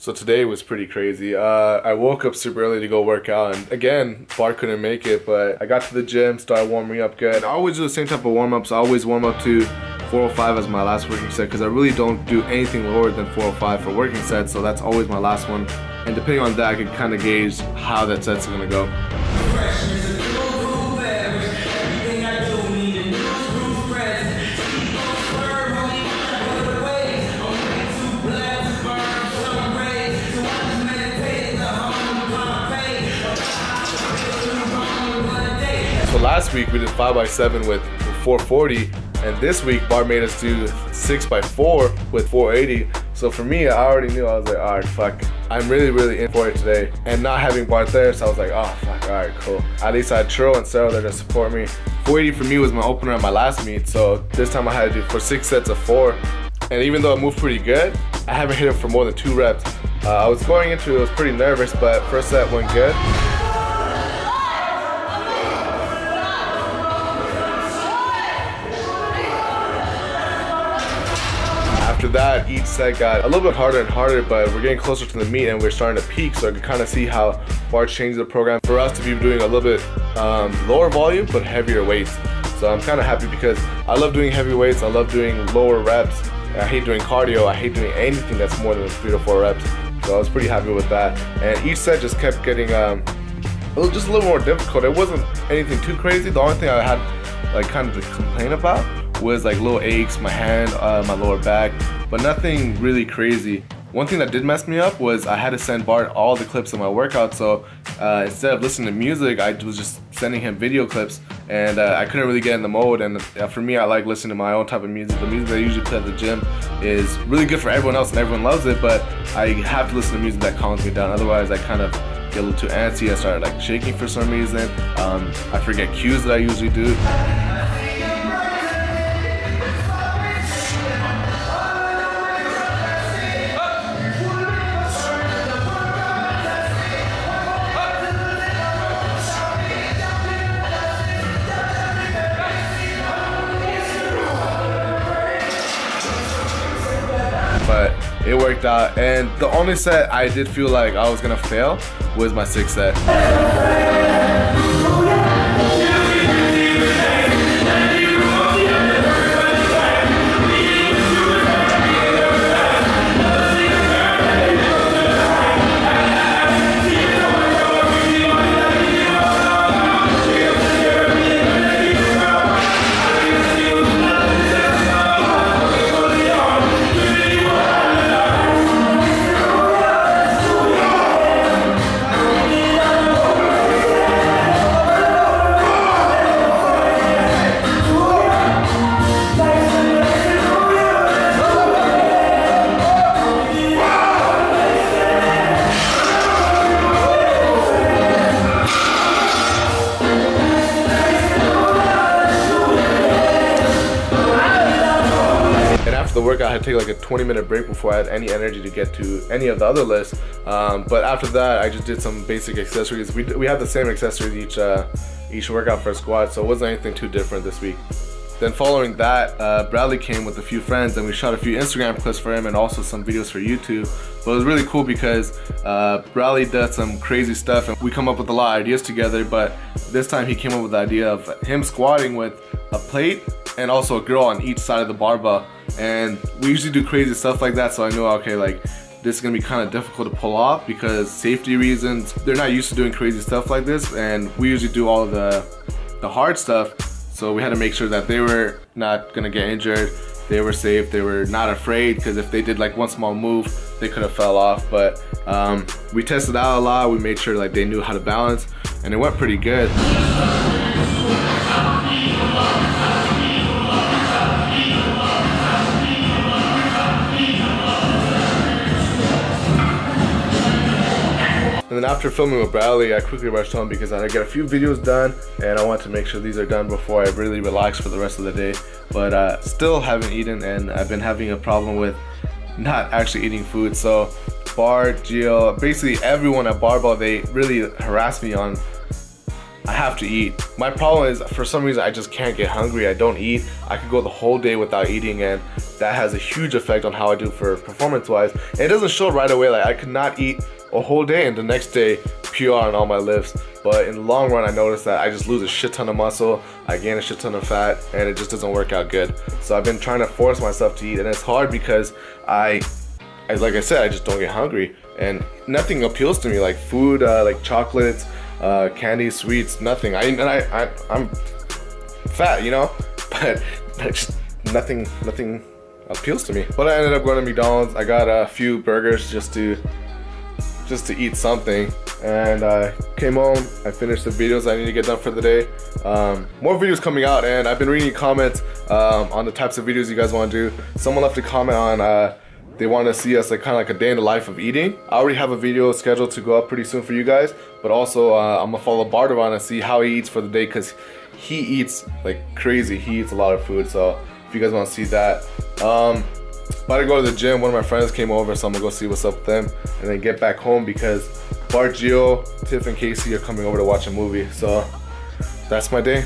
So today was pretty crazy. I woke up super early to go work out, and again, Bart couldn't make it, but I got to the gym, started warming up good. I always do the same type of warm-ups. I always warm up to 405 as my last working set because I really don't do anything lower than 405 for working sets, so that's always my last one. And depending on that, I can kind of gauge how that set's gonna go. So last week we did 5x7 with 440, and this week Bart made us do 6x4 with 480. So for me, I already knew. I was like, all right, fuck, I'm really in for it today. And not having Bart there, so I was like, oh fuck, all right, cool. At least I had Churro and Sarah there to support me. 480 for me was my opener at my last meet, so this time I had to do for 6 sets of 4. And even though I moved pretty good, I haven't hit it for more than 2 reps. I was going into it, I was pretty nervous, but first set went good. After that, each set got a little bit harder and harder, but we're getting closer to the meet and we're starting to peak, so I can kind of see how Bart changed the program for us to be doing a little bit lower volume but heavier weights. So I'm kind of happy because I love doing heavy weights, I love doing lower reps, I hate doing cardio, I hate doing anything that's more than 3 to 4 reps. So I was pretty happy with that. And each set just kept getting just a little more difficult. It wasn't anything too crazy. The only thing I had like kind of to complain about was like little aches, my hand, my lower back, but nothing really crazy. One thing that did mess me up was I had to send Bart all the clips of my workout, so instead of listening to music, I was just sending him video clips, and I couldn't really get in the mode. And for me, I like listening to my own type of music. The music that I usually play at the gym is really good for everyone else and everyone loves it, but I have to listen to music that calms me down, otherwise I kind of get a little too antsy. I started like shaking for some reason. I forget cues that I usually do. But it worked out, and the only set I did feel like I was gonna fail was my 6th set. The workout, I had to take like a 20-minute break before I had any energy to get to any of the other lists. But after that, I just did some basic accessories. We had the same accessories each workout for a squat, so it wasn't anything too different this week. Then following that, Bradley came with a few friends and we shot a few Instagram clips for him and also some videos for YouTube. But it was really cool because Bradley did some crazy stuff and we come up with a lot of ideas together, but this time he came up with the idea of him squatting with a plate and also a girl on each side of the barbell. And we usually do crazy stuff like that, so I knew, okay, like this is gonna be kind of difficult to pull off because safety reasons, they're not used to doing crazy stuff like this, and we usually do all of the hard stuff. So we had to make sure that they were not gonna get injured, they were safe, they were not afraid, because if they did like one small move, they could have fell off. But we tested out a lot, we made sure like they knew how to balance, and it went pretty good. And then after filming with Bradley, I quickly rushed home because I had to get a few videos done and I want to make sure these are done before I really relax for the rest of the day. But still haven't eaten, and I've been having a problem with not actually eating food. So Bart, Gio, basically everyone at Barbell, they really harass me on I have to eat. My problem is, for some reason, I just can't get hungry. I don't eat. I could go the whole day without eating, and that has a huge effect on how I do for performance-wise. And it doesn't show right away. Like I could not eat a whole day and the next day PR on all my lifts. But in the long run, I noticed that I just lose a shit ton of muscle, I gain a shit ton of fat, and it just doesn't work out good. So I've been trying to force myself to eat, and it's hard because like I said, I just don't get hungry, and nothing appeals to me, like food, like chocolates, candy, sweets, nothing. I'm fat, you know, but just nothing appeals to me. But I ended up going to McDonald's. I got a few burgers just to eat something, and I came home. I finished the videos I need to get done for the day. More videos coming out, and I've been reading comments on the types of videos you guys want to do. Someone left a comment on they want to see us like kind of like a day in the life of eating. I already have a video scheduled to go up pretty soon for you guys, but also I'm gonna follow Bart around and see how he eats for the day, because he eats like crazy. He eats a lot of food, so if you guys want to see that. About to go to the gym. One of my friends came over, so I'm gonna go see what's up with them and then get back home because Bart, Gio, Tiff, and Casey are coming over to watch a movie. So that's my day.